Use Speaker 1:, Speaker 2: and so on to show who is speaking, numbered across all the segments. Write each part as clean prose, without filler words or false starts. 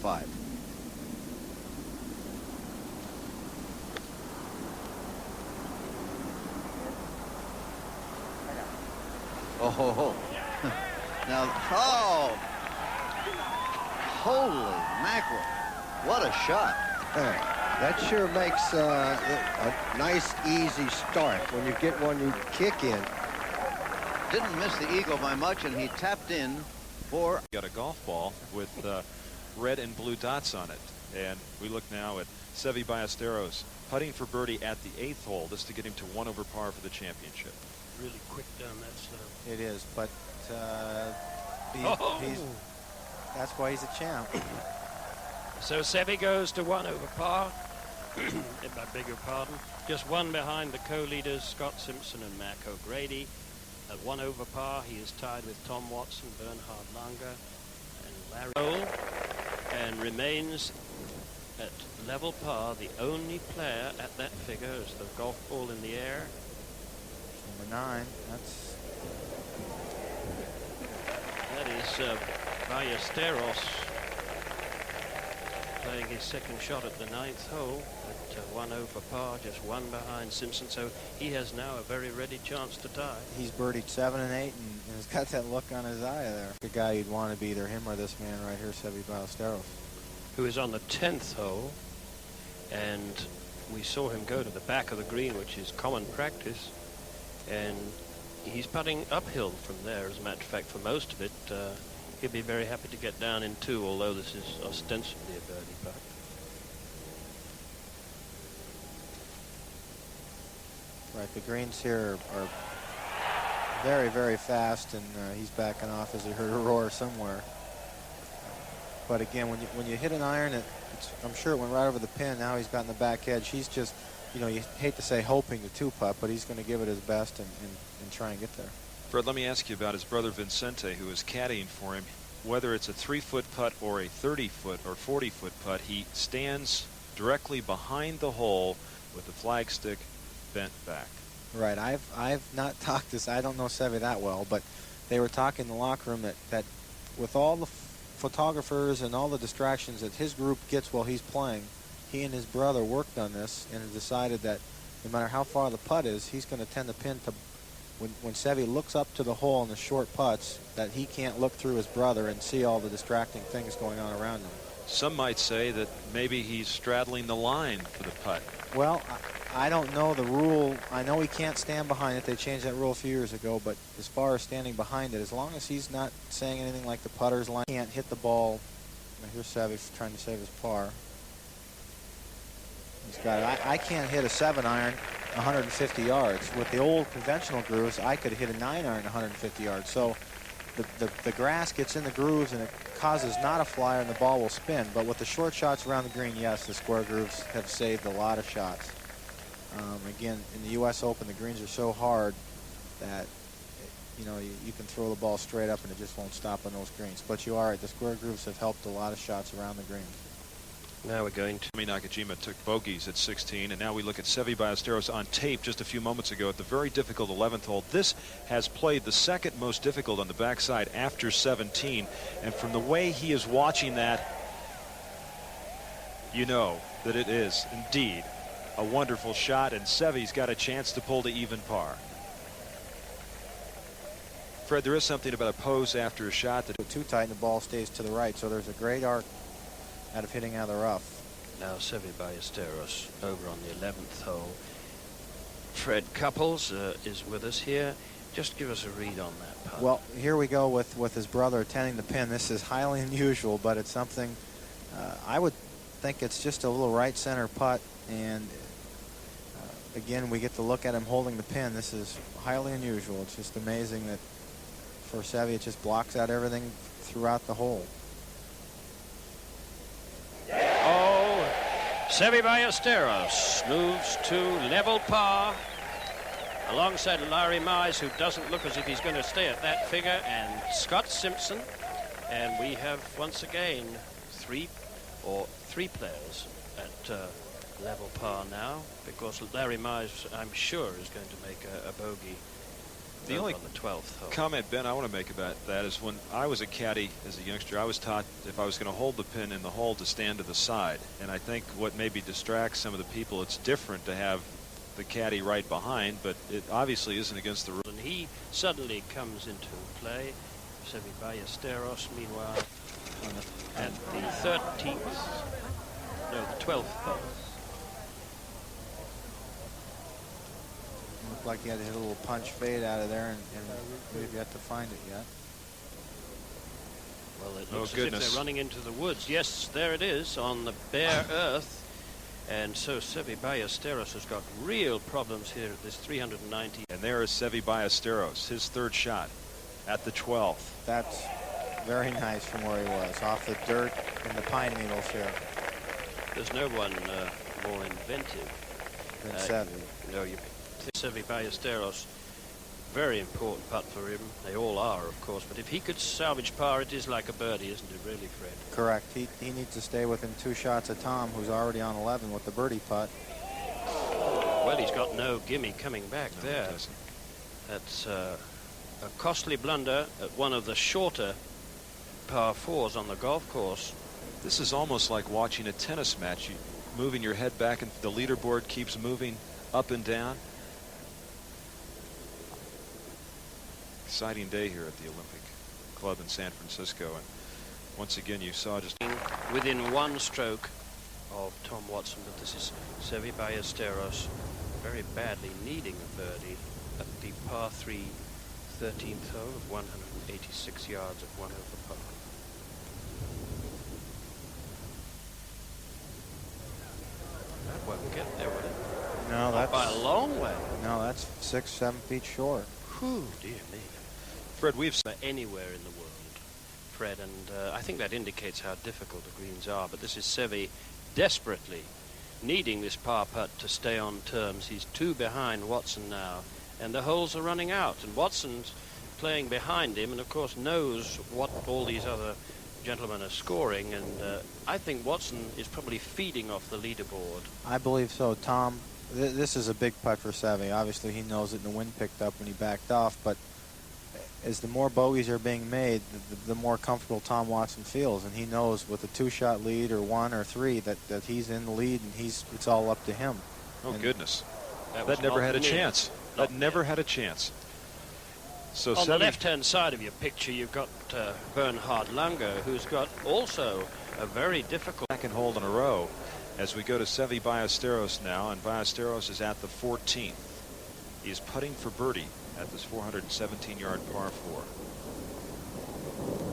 Speaker 1: par 5. Oh, now, oh, holy mackerel, what a shot.
Speaker 2: That sure makes a nice, easy start. When you get one, you kick in.
Speaker 1: Didn't miss the eagle by much, and he tapped in for...
Speaker 3: Got a golf ball with red and blue dots on it. And we look now at Seve Ballesteros putting for birdie at the 8th hole. This to get him to 1 over par for the championship.
Speaker 4: Really quick down that slope.
Speaker 5: It is, but that's why he's a champ.
Speaker 4: So Seve goes to 1 over par. I beg your pardon. Just 1 behind the co-leaders Scott Simpson and Mac O'Grady. At 1 over par, he is tied with Tom Watson, Bernhard Langer, and Larry Cole, and remains at level par, the only player at that figure as the golf ball in the air.
Speaker 5: Number 9.
Speaker 4: That is Ballesteros playing his second shot at the 9th hole at 1 over par, just 1 behind Simpson. So he has now a very ready chance to tie.
Speaker 5: He's birdied 7 and 8 and has got that look on his eye there. The guy you'd want to be either him or this man right here, Seve Ballesteros,
Speaker 4: who is on the 10th hole, and we saw him go to the back of the green, which is common practice, and he's putting uphill from there. As a matter of fact, for most of it, he'll be very happy to get down in 2, although this is ostensibly a birdie putt.
Speaker 5: Right, the greens here are very, very fast, and he's backing off as he heard a roar somewhere. But again, when you hit an iron, I'm sure it went right over the pin. Now he's got in the back edge. He's just, you know, you hate to say hoping to 2-putt, but he's going to give it his best and try and get there.
Speaker 3: Fred, let me ask you about his brother Vincente, who is caddying for him. Whether it's a 3-foot putt or a 30-foot or 40-foot putt, he stands directly behind the hole with the flagstick bent back.
Speaker 5: Right. I've not talked this. I don't know Seve that well, but they were talking in the locker room that with all the photographers and all the distractions that his group gets while he's playing, he and his brother worked on this and have decided that no matter how far the putt is, he's going to tend the pin to, when Seve looks up to the hole in the short putts, that he can't look through his brother and see all the distracting things going on around him.
Speaker 3: Some might say that maybe he's straddling the line for the putt.
Speaker 5: Well, I don't know the rule. I know he can't stand behind it. They changed that rule a few years ago, but as far as standing behind it, as long as he's not saying anything like the putter's line, he can't hit the ball. Here's Seve trying to save his par. He's got it. I can't hit a 7-iron 150 yards. With the old conventional grooves, I could hit a 9-iron 150 yards. So the grass gets in the grooves and it causes not a flyer and the ball will spin. But with the short shots around the green, yes, the square grooves have saved a lot of shots. Again, in the U.S. Open, the greens are so hard that, you know, you can throw the ball straight up and it just won't stop on those greens. But you are right, the square grooves have helped a lot of shots around the greens.
Speaker 4: Now we're going to...
Speaker 3: Nakajima took bogeys at 16, and now we look at Seve Ballesteros on tape just a few moments ago at the very difficult 11th hole. This has played the second most difficult on the backside after 17, and from the way he is watching that, you know that it is indeed a wonderful shot, and Seve's got a chance to pull to even par. Fred, there is something about a pose after a shot that...
Speaker 5: Too tight and the ball stays to the right, so there's a great arc out of hitting out of the rough.
Speaker 4: Now Seve Ballesteros over on the 11th hole. Fred Couples is with us here. Just give us a read on that putt.
Speaker 5: Well, here we go with his brother attending the pin. This is highly unusual, but it's something I would think it's just a little right center putt, and again, we get to look at him holding the pin. This is highly unusual. It's just amazing that for Seve, it just blocks out everything throughout the hole.
Speaker 4: Oh, Seve Ballesteros moves to level par alongside Larry Mize, who doesn't look as if he's going to stay at that figure, and Scott Simpson. And we have once again three players at level par now, because Larry Mize, I'm sure, is going to make a bogey
Speaker 3: The only
Speaker 4: on the 12th hole.
Speaker 3: comment, Ben, I want to make about that is when I was a caddy as a youngster, I was taught if I was going to hold the pin in the hole to stand to the side. And I think what maybe distracts some of the people, it's different to have the caddy right behind, but it obviously isn't against the rules.
Speaker 4: And he suddenly comes into play. Seve Ballesteros, meanwhile, at the 12th hole.
Speaker 5: Looked like he had to hit a little punch fade out of there, and we've yet to find it yet.
Speaker 4: Well, it
Speaker 3: Oh,
Speaker 4: looks as if
Speaker 3: goodness.
Speaker 4: they're running into the woods. Yes, there it is on the bare earth. And so Seve Ballesteros has got real problems here at this 390.
Speaker 3: And there is Seve Ballesteros, his third shot at the 12th.
Speaker 5: That's very nice from where he was, off the dirt and the pine needles here.
Speaker 4: There's no one more inventive
Speaker 5: than Seve.
Speaker 4: No, you think Seve Ballesteros, very important putt for him. They all are, of course. But if he could salvage par, it is like a birdie, isn't it, really, Fred?
Speaker 5: Correct. He needs to stay within 2 shots of Tom, who's already on 11 with the birdie putt.
Speaker 4: Well, he's got no gimme coming back there. That's a costly blunder at one of the shorter par 4s on the golf course.
Speaker 3: This is almost like watching a tennis match. You moving your head back and the leaderboard keeps moving up and down. Exciting day here at the Olympic Club in San Francisco, and once again you saw just
Speaker 4: within 1 stroke of Tom Watson, but this is Seve Ballesteros very badly needing a birdie at the par 3 13th hole of 186 yards at 1 over par. That won't get there, will it?
Speaker 5: No,
Speaker 4: Not
Speaker 5: that's
Speaker 4: by a long way.
Speaker 5: No, that's 6, 7 feet short.
Speaker 4: Whew, dear me.
Speaker 3: Fred, we've
Speaker 4: anywhere in the world, Fred, and I think that indicates how difficult the greens are. But this is Seve desperately needing this par putt to stay on terms. He's 2 behind Watson now, and the holes are running out. And Watson's playing behind him, and of course knows what all these other gentlemen are scoring. And I think Watson is probably feeding off the leaderboard.
Speaker 5: I believe so, Tom. This is a big putt for Seve. Obviously, he knows it, and the wind picked up when he backed off, but as the more bogeys are being made, the more comfortable Tom Watson feels, and he knows with a 2-shot lead or 1 or 3 that he's in the lead, and it's all up to him.
Speaker 3: Oh,
Speaker 5: and
Speaker 3: goodness.
Speaker 4: That
Speaker 3: never had a chance. That never had a chance. So
Speaker 4: on the left-hand side of your picture, you've got Bernhard Langer, who's got also a very difficult
Speaker 3: second hole in a row as we go to Seve Ballesteros now, and Ballesteros is at the 14th. He is putting for birdie at this 417-yard par 4.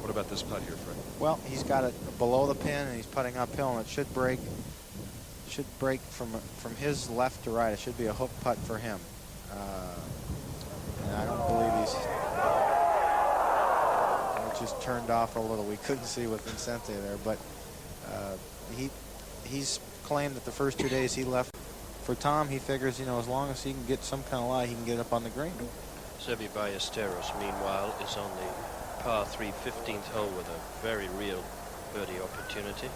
Speaker 3: What about this putt here, Fred?
Speaker 5: Well, he's got it below the pin, and he's putting uphill, and it should break from his left to right. It should be a hook putt for him. And I don't believe it just turned off a little. We couldn't see with Vincente there, but he's claimed that the first 2 days he left for Tom, he figures, as long as he can get some kind of lie, he can get up on the green.
Speaker 4: Seve Ballesteros, meanwhile, is on the par 3 15th hole with a very real birdie opportunity.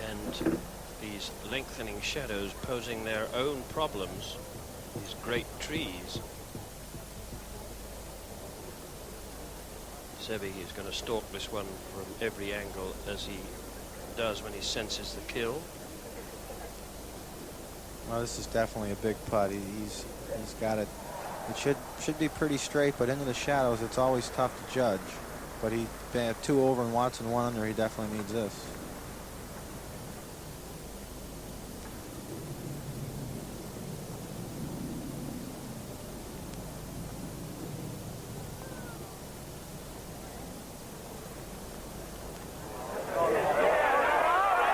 Speaker 4: And these lengthening shadows posing their own problems, these great trees. Seve is going to stalk this one from every angle as he does when he senses the kill.
Speaker 5: Well, this is definitely a big putt. He's got it. It should be pretty straight, but into the shadows, it's always tough to judge. But he had 2 over and Watson 1 under. He definitely needs this.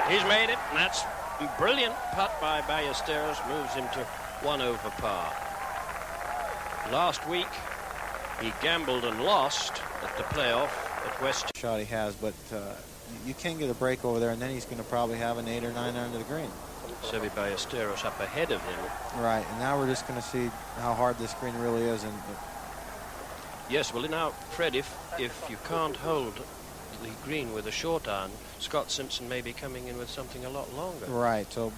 Speaker 4: He's made it, and that's a brilliant putt by Ballesteros, moves him to 1 over par. Last week, he gambled and lost at the playoff at West.
Speaker 5: Shot he has, but you can get a break over there, and then he's going to probably have an 8 or 9 under the green.
Speaker 4: Seve Ballesteros up ahead of him.
Speaker 5: Right, and now we're just going to see how hard this green really is. And
Speaker 4: yes, well now, Fred, if you can't hold the green with a short iron, Scott Simpson may be coming in with something a lot longer.
Speaker 5: Right, so,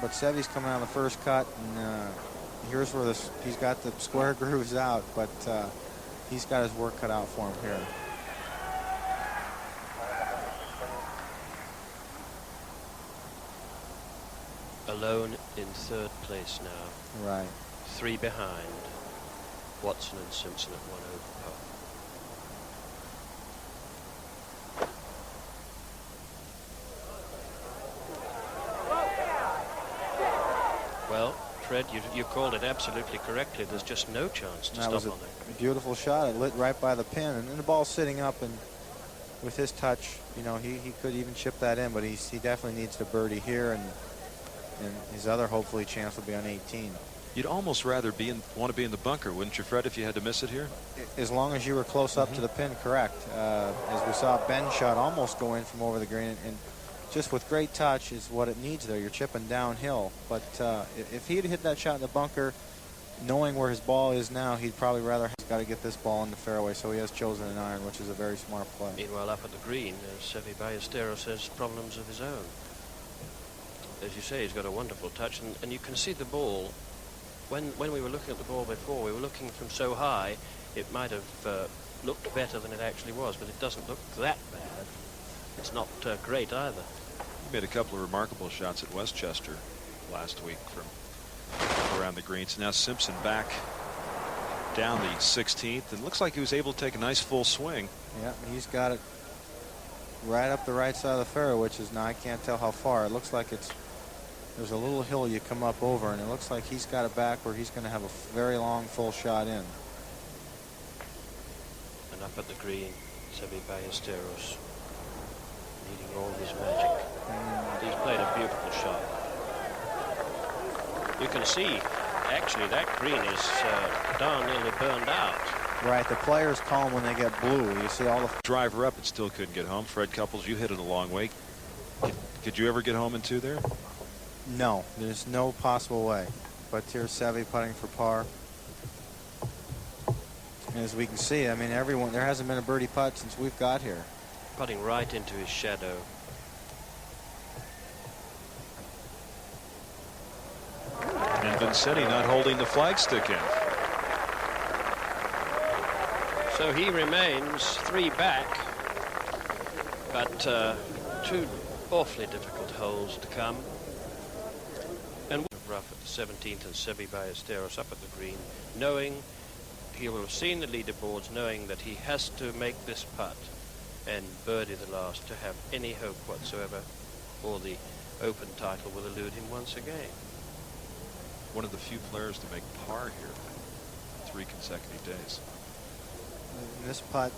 Speaker 5: but Seve's coming on the first cut, and here's where he's got the square grooves out, but he's got his work cut out for him here.
Speaker 4: Alone in 3rd place now.
Speaker 5: Right.
Speaker 4: 3 behind. Watson and Simpson at 1 over par. Well, Fred, you called it absolutely correctly. There's just no chance to stop on it.
Speaker 5: A beautiful shot. It lit right by the pin, and then the ball's sitting up, and with his touch, you know, he could even chip that in, but he definitely needs to birdie here, and his other hopefully chance will be on 18.
Speaker 3: You'd almost rather want to be in the bunker, wouldn't you, Fred, if you had to miss it here?
Speaker 5: As long as you were close up to the pin, correct. As we saw Ben's shot almost go in from over the green, and just with great touch is what it needs there. You're chipping downhill. But if he'd hit that shot in the bunker, knowing where his ball is now, he'd probably rather have got to get this ball in the fairway, so he has chosen an iron, which is a very smart play.
Speaker 4: Meanwhile, up at the green, Seve Ballesteros has problems of his own. As you say, he's got a wonderful touch, and you can see the ball. When we were looking at the ball before, we were looking from so high, it might have looked better than it actually was, but it doesn't look that bad. It's not great either.
Speaker 3: He made a couple of remarkable shots at Westchester last week from around the greens. Now Simpson back down the 16th, and looks like he was able to take a nice full swing.
Speaker 5: Yeah, he's got it right up the right side of the fairway, which is now, I can't tell how far. It looks like there's a little hill you come up over, and it looks like he's got it back where he's going to have a very long full shot in.
Speaker 4: And up at the green, Seve Ballesteros needing all his magic. He's played a beautiful shot. You can see, actually, that green is darn nearly burned out.
Speaker 5: Right, the players call them when they get blue. You see all the
Speaker 3: driver up, it still couldn't get home. Fred Couples, you hit it a long way. Could you ever get home in 2 there?
Speaker 5: No, there's no possible way. But here's Seve putting for par. And as we can see, I mean, there hasn't been a birdie putt since we've got here.
Speaker 4: Putting right into his shadow.
Speaker 3: And Vincetti not holding the flagstick in.
Speaker 4: So he remains 3 back, but 2 awfully difficult holes to come. And rough at the 17th, and Seve Ballesteros up at the green, knowing he will have seen the leaderboards, knowing that he has to make this putt and birdie the last to have any hope whatsoever, or the Open title will elude him once again.
Speaker 3: One of the few players to make par here 3 consecutive days.
Speaker 5: This putt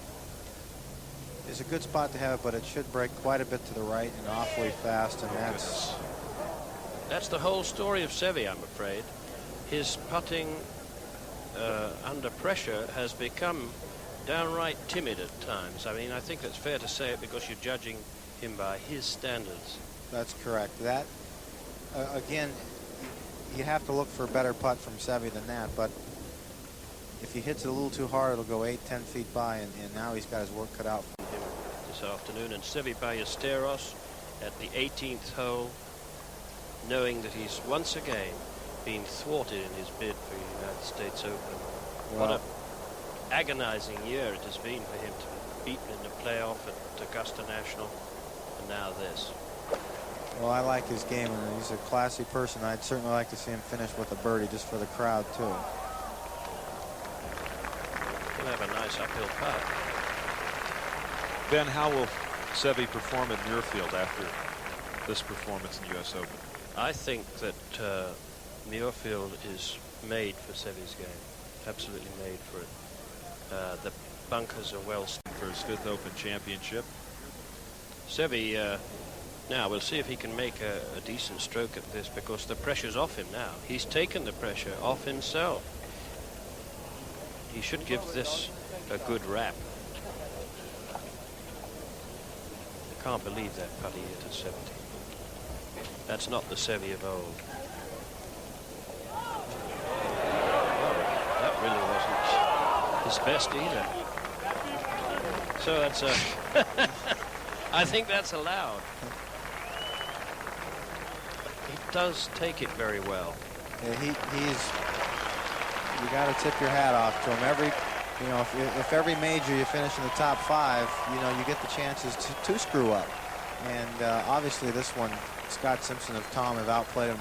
Speaker 5: is a good spot to have, but it should break quite a bit to the right and awfully fast, and
Speaker 4: that's the whole story of Seve, I'm afraid. His putting under pressure has become downright timid at times. I mean, I think that's fair to say it, because you're judging him by his standards.
Speaker 5: That's correct. That, again, you have to look for a better putt from Seve than that, but if he hits it a little too hard, it'll go 8-10 feet by, and now he's got his work cut out for him
Speaker 4: this afternoon. And Seve Ballesteros at the 18th hole, knowing that he's once again been thwarted in his bid for the United States Open. What an agonizing year it has been for him to be beaten in the playoff at Augusta National, and now this.
Speaker 5: Well, I like his game, and he's a classy person. I'd certainly like to see him finish with a birdie just for the crowd, too.
Speaker 4: He'll have a nice uphill putt.
Speaker 3: Ben, how will Seve perform at Muirfield after this performance in the U.S. Open?
Speaker 4: I think that Muirfield is made for Seve's game. Absolutely made for it. The bunkers are well
Speaker 3: for his 5th Open championship.
Speaker 4: Seve, now we'll see if he can make a decent stroke at this, because the pressure's off him now. He's taken the pressure off himself. He should give this a good rap. I can't believe that putt he hit at 70. That's not the Seve of old. That really wasn't his best either. So that's I think that's allowed. He does take it very well.
Speaker 5: Yeah, you got to tip your hat off to him. If every major you finish in the top 5, you get the chances to screw up. And obviously this one, Scott Simpson and Tom have outplayed him.